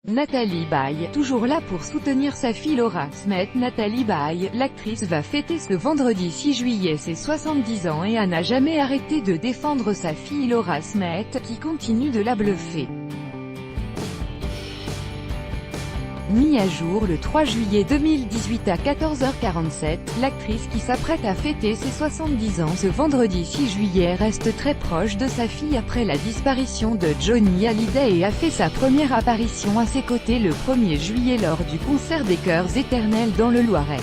Nathalie Baye, toujours là pour soutenir sa fille Laura Smet. Nathalie Baye, l'actrice va fêter ce vendredi 6 juillet ses 70 ans et n'a jamais arrêté de défendre sa fille Laura Smet, qui continue de la bluffer. Mis à jour le 3 juillet 2018 à 14h47, l'actrice qui s'apprête à fêter ses 70 ans ce vendredi 6 juillet reste très proche de sa fille après la disparition de Johnny Hallyday et a fait sa première apparition à ses côtés le 1er juillet lors du concert des Chœurs Éternels dans le Loiret.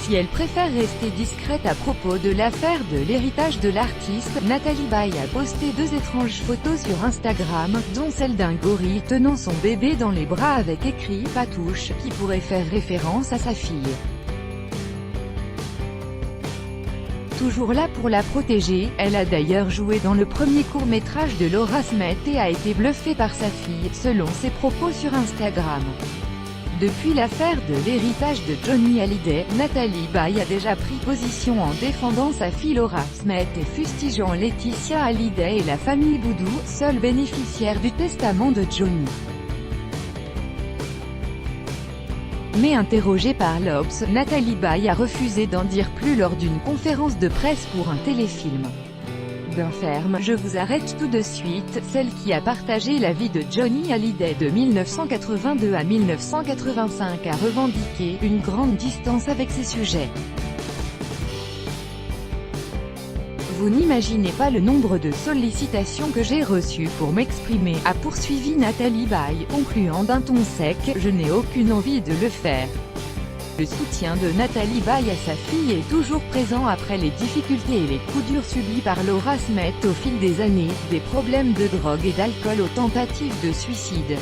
Si elle préfère rester discrète à propos de l'affaire de l'héritage de l'artiste, Nathalie Baye a posté deux étranges photos sur Instagram, dont celle d'un gorille tenant son bébé dans les bras avec écrit « Patouche » qui pourrait faire référence à sa fille. Toujours là pour la protéger, elle a d'ailleurs joué dans le premier court-métrage de Laura Smet et a été bluffée par sa fille, selon ses propos sur Instagram. Depuis l'affaire de l'héritage de Johnny Hallyday, Nathalie Baye a déjà pris position en défendant sa fille Laura Smet et fustigeant Laetitia Hallyday et la famille Boudou, seule bénéficiaire du testament de Johnny. Mais interrogée par l'Obs, Nathalie Baye a refusé d'en dire plus lors d'une conférence de presse pour un téléfilm. D'un ferme, je vous arrête tout de suite, celle qui a partagé la vie de Johnny Hallyday de 1982 à 1985 a revendiqué une grande distance avec ces sujets. Vous n'imaginez pas le nombre de sollicitations que j'ai reçues pour m'exprimer, a poursuivi Nathalie Baye, concluant d'un ton sec, je n'ai aucune envie de le faire. Le soutien de Nathalie Baye à sa fille est toujours présent après les difficultés et les coups durs subis par Laura Smet au fil des années, des problèmes de drogue et d'alcool aux tentatives de suicide.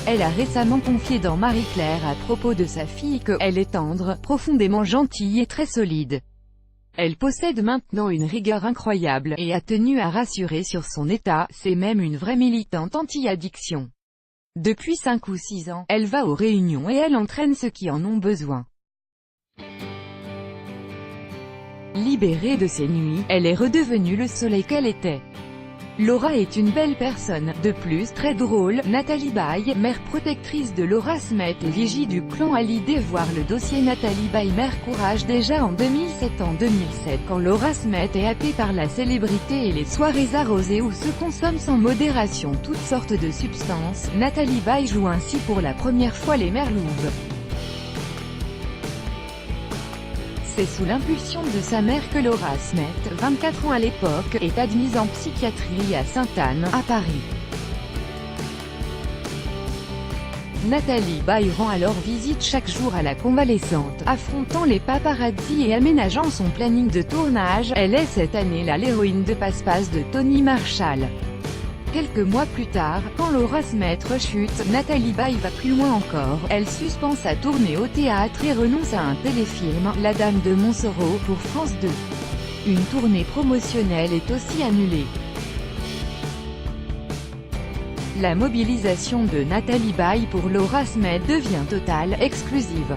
Elle a récemment confié dans Marie-Claire à propos de sa fille que « elle est tendre, profondément gentille et très solide. Elle possède maintenant une rigueur incroyable et a tenu à rassurer sur son état, c'est même une vraie militante anti-addiction. Depuis 5 ou 6 ans, elle va aux réunions et elle entraîne ceux qui en ont besoin. » Libérée de ses nuits, elle est redevenue le soleil qu'elle était. Laura est une belle personne, de plus très drôle. Nathalie Baye, mère protectrice de Laura Smet et vigie du clan Hallyday. Voir le dossier Nathalie Baye mère courage déjà en 2007. En 2007, quand Laura Smet est happée par la célébrité et les soirées arrosées où se consomment sans modération toutes sortes de substances, Nathalie Baye joue ainsi pour la première fois les merlouves. C'est sous l'impulsion de sa mère que Laura Smet, 24 ans à l'époque, est admise en psychiatrie à Sainte-Anne, à Paris. Nathalie Baye rend alors visite chaque jour à la convalescente, affrontant les paparazzis et aménageant son planning de tournage. Elle est cette année-là l'héroïne de Passe-Passe de Tony Marshall. Quelques mois plus tard, quand Laura Smet rechute, Nathalie Baye va plus loin encore, elle suspend sa tournée au théâtre et renonce à un téléfilm, La Dame de Montsoreau, pour France 2. Une tournée promotionnelle est aussi annulée. La mobilisation de Nathalie Baye pour Laura Smet devient totale, exclusive.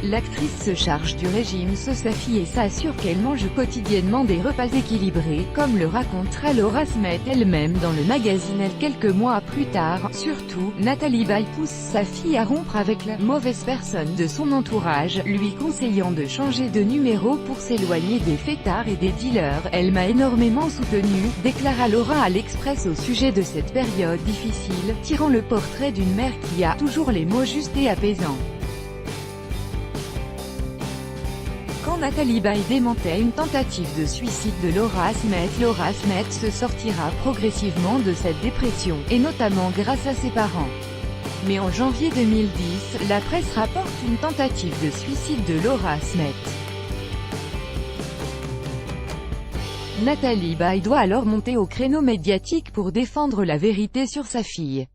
L'actrice se charge du régime de sa fille et s'assure qu'elle mange quotidiennement des repas équilibrés, comme le racontera Laura Smet elle-même dans le magazine Elle. Quelques mois plus tard, surtout, Nathalie Baye pousse sa fille à rompre avec la « mauvaise personne » de son entourage, lui conseillant de changer de numéro pour s'éloigner des fêtards et des dealers. « Elle m'a énormément soutenue », déclara Laura à l'Express au sujet de cette période difficile, tirant le portrait d'une mère qui a toujours les mots justes et apaisants. Quand Nathalie Baye démentait une tentative de suicide de Laura Smet se sortira progressivement de cette dépression, et notamment grâce à ses parents. Mais en janvier 2010, la presse rapporte une tentative de suicide de Laura Smet. Nathalie Baye doit alors monter au créneau médiatique pour défendre la vérité sur sa fille.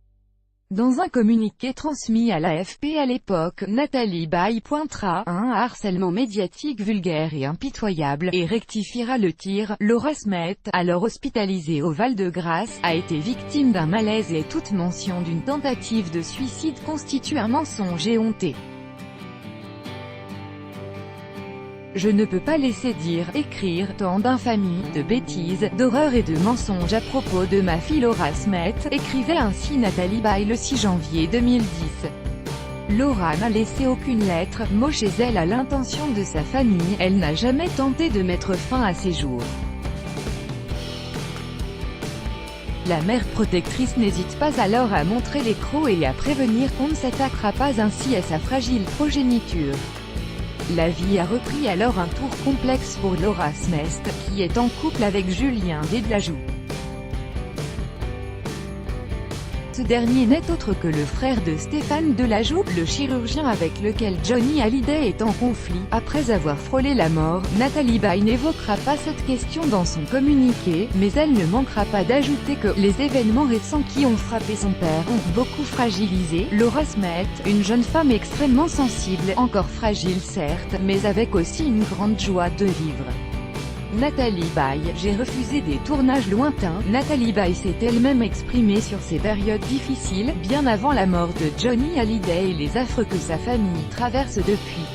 Dans un communiqué transmis à l'AFP à l'époque, Nathalie Baye pointera un harcèlement médiatique vulgaire et impitoyable, et rectifiera le tir. Laura Smet, alors hospitalisée au Val-de-Grâce, a été victime d'un malaise et toute mention d'une tentative de suicide constitue un mensonge éhonté. Je ne peux pas laisser dire, écrire, tant d'infamies, de bêtises, d'horreurs et de mensonges à propos de ma fille Laura Smith, écrivait ainsi Natalie Baye le 6 janvier 2010. Laura n'a laissé aucune lettre, mot chez elle à l'intention de sa famille, elle n'a jamais tenté de mettre fin à ses jours. La mère protectrice n'hésite pas alors à montrer les crocs et à prévenir qu'on ne s'attaquera pas ainsi à sa fragile progéniture. La vie a repris alors un tour complexe pour Laura Smith, qui est en couple avec Julien Delajoux. Ce dernier n'est autre que le frère de Stéphane Delajoux, le chirurgien avec lequel Johnny Hallyday est en conflit. Après avoir frôlé la mort, Natalie Baye n'évoquera pas cette question dans son communiqué, mais elle ne manquera pas d'ajouter que les événements récents qui ont frappé son père ont beaucoup fragilisé Laura Smith, une jeune femme extrêmement sensible, encore fragile certes, mais avec aussi une grande joie de vivre. Natalie Baye, j'ai refusé des tournages lointains. Natalie Baye s'est elle-même exprimée sur ces périodes difficiles, bien avant la mort de Johnny Hallyday et les affres que sa famille traverse depuis.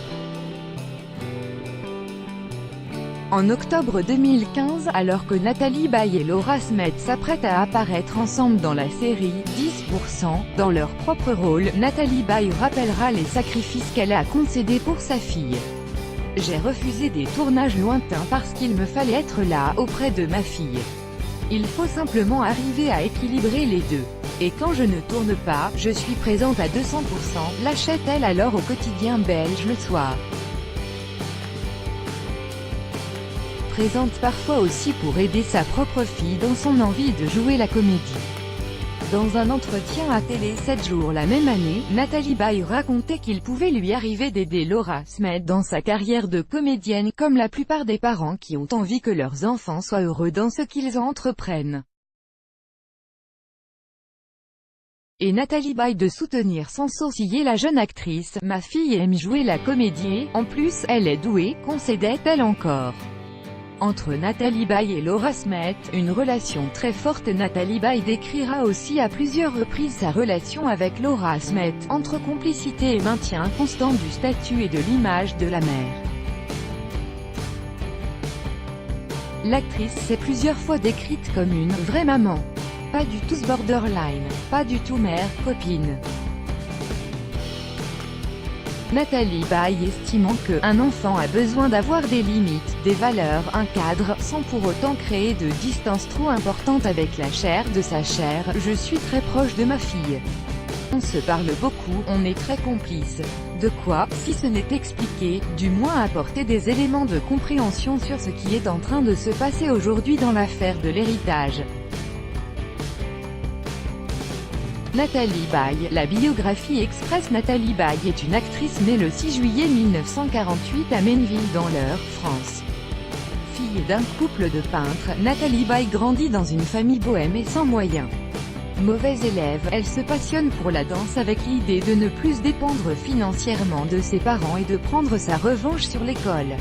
En octobre 2015, alors que Natalie Baye et Laura Smith s'apprêtent à apparaître ensemble dans la série 10%, dans leur propre rôle, Natalie Baye rappellera les sacrifices qu'elle a concédés pour sa fille. J'ai refusé des tournages lointains parce qu'il me fallait être là, auprès de ma fille. Il faut simplement arriver à équilibrer les deux. Et quand je ne tourne pas, je suis présente à 200%, lâchait-elle alors au quotidien belge le soir. Présente parfois aussi pour aider sa propre fille dans son envie de jouer la comédie. Dans un entretien à Télé 7 jours la même année, Natalie Baye racontait qu'il pouvait lui arriver d'aider Laura Smith dans sa carrière de comédienne, comme la plupart des parents qui ont envie que leurs enfants soient heureux dans ce qu'ils entreprennent. Et Natalie Baye de soutenir sans sourciller la jeune actrice. Ma fille aime jouer la comédie et, en plus, elle est douée, concédait-elle encore. Entre Natalie Baye et Laura Smith, une relation très forte. Natalie Baye décrira aussi à plusieurs reprises sa relation avec Laura Smith, entre complicité et maintien constant du statut et de l'image de la mère. L'actrice s'est plusieurs fois décrite comme une « vraie maman ». Pas du tout borderline, pas du tout mère, copine. Nathalie Baye estimant que « un enfant a besoin d'avoir des limites, des valeurs, un cadre, sans pour autant créer de distance trop importante avec la chair de sa chair, je suis très proche de ma fille. On se parle beaucoup, on est très complices. De quoi, si ce n'est expliqué, du moins apporter des éléments de compréhension sur ce qui est en train de se passer aujourd'hui dans l'affaire de l'héritage. » Nathalie Baye, la biographie express. Nathalie Baye est une actrice née le 6 juillet 1948 à Mainville dans l'Eure, France. Fille d'un couple de peintres, Nathalie Baye grandit dans une famille bohème et sans moyens. Mauvaise élève, elle se passionne pour la danse avec l'idée de ne plus dépendre financièrement de ses parents et de prendre sa revanche sur l'école.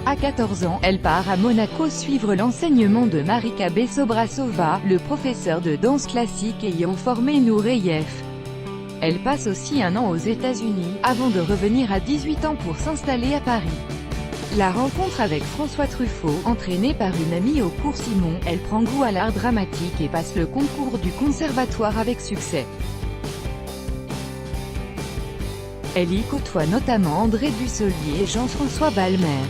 À 14 ans, elle part à Monaco suivre l'enseignement de Marika Besobrasova, le professeur de danse classique ayant formé Nureyev. Elle passe aussi un an aux États-Unis, avant de revenir à 18 ans pour s'installer à Paris. La rencontre avec François Truffaut, entraînée par une amie au cours Simon, elle prend goût à l'art dramatique et passe le concours du conservatoire avec succès. Elle y côtoie notamment André Dussolier et Jean-François Balmer.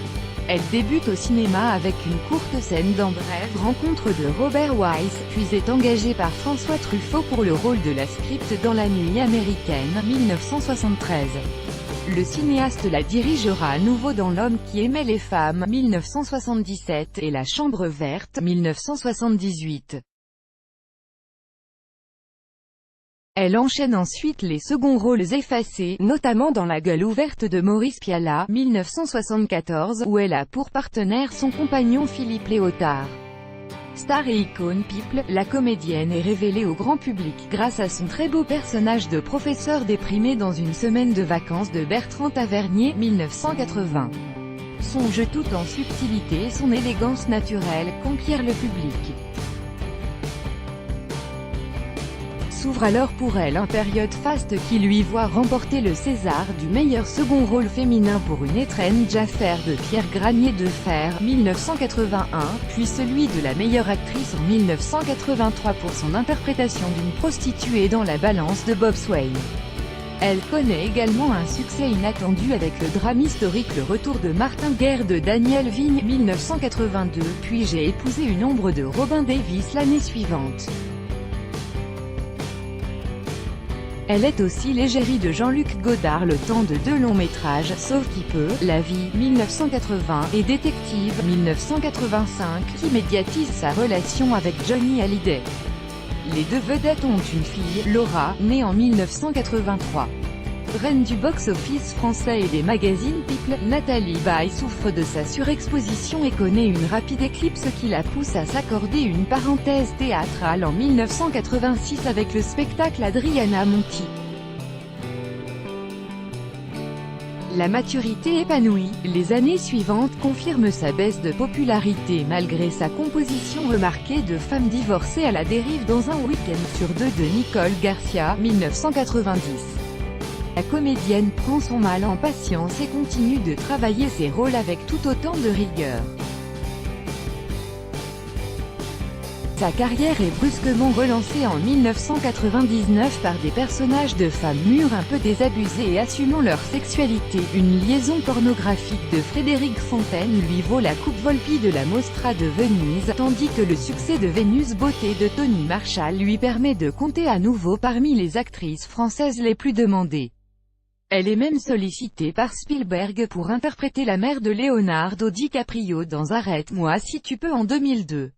Elle débute au cinéma avec une courte scène dans Brève rencontre de Robert Wise, puis est engagée par François Truffaut pour le rôle de la script dans La Nuit américaine, 1973. Le cinéaste la dirigera à nouveau dans L'homme qui aimait les femmes, 1977, et La Chambre verte, 1978. Elle enchaîne ensuite les seconds rôles effacés, notamment dans La gueule ouverte de Maurice Pialat, 1974, où elle a pour partenaire son compagnon Philippe Léotard. Star et icône people, la comédienne est révélée au grand public grâce à son très beau personnage de professeur déprimé dans Une semaine de vacances de Bertrand Tavernier, 1980. Son jeu tout en subtilité et son élégance naturelle conquiert le public. S'ouvre alors pour elle un période faste qui lui voit remporter le César du meilleur second rôle féminin pour Une étrange affaire de Pierre Granier de Fer, 1981, puis celui de la meilleure actrice en 1983 pour son interprétation d'une prostituée dans La Balance de Bob Swain. Elle connaît également un succès inattendu avec le drame historique Le Retour de Martin Guerre de Daniel Vigne, 1982, puis J'ai épousé une ombre de Robin Davis l'année suivante. Elle est aussi l'égérie de Jean-Luc Godard le temps de 2 longs métrages, Sauf qui peut, La vie, 1980, et Détective, 1985, qui médiatisent sa relation avec Johnny Hallyday. Les 2 vedettes ont une fille, Laura, née en 1983. Reine du box-office français et des magazines People, Nathalie Baye souffre de sa surexposition et connaît une rapide éclipse qui la pousse à s'accorder une parenthèse théâtrale en 1986 avec le spectacle Adriana Monti. La maturité épanouie, les années suivantes confirment sa baisse de popularité malgré sa composition remarquée de Femmes divorcées à la dérive dans un week-end sur 2 de Nicole Garcia, 1990. La comédienne prend son mal en patience et continue de travailler ses rôles avec tout autant de rigueur. Sa carrière est brusquement relancée en 1999 par des personnages de femmes mûres un peu désabusées et assumant leur sexualité. Une liaison pornographique de Frédéric Fontaine lui vaut la Coupe Volpi de la Mostra de Venise, tandis que le succès de Vénus Beauté de Tony Marshall lui permet de compter à nouveau parmi les actrices françaises les plus demandées. Elle est même sollicitée par Spielberg pour interpréter la mère de Leonardo DiCaprio dans Arrête-moi si tu peux en 2002.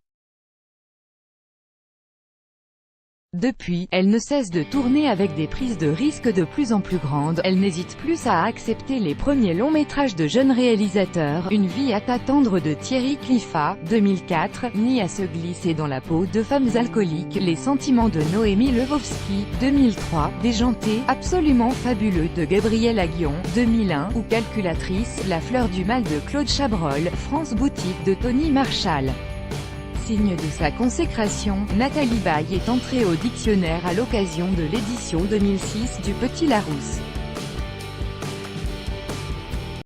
Depuis, elle ne cesse de tourner avec des prises de risques de plus en plus grandes. Elle n'hésite plus à accepter les premiers longs métrages de jeunes réalisateurs, Une vie à t'attendre de Thierry Cliffat, 2004, ni à se glisser dans la peau de femmes alcooliques, Les sentiments de Noémie Lvovsky, 2003, Déjanté, absolument fabuleux de Gabriel Aguillon, 2001, ou Calculatrice, La fleur du mal de Claude Chabrol, France Boutique de Tony Marshall. Signe de sa consécration, Nathalie Baye est entrée au dictionnaire à l'occasion de l'édition 2006 du Petit Larousse.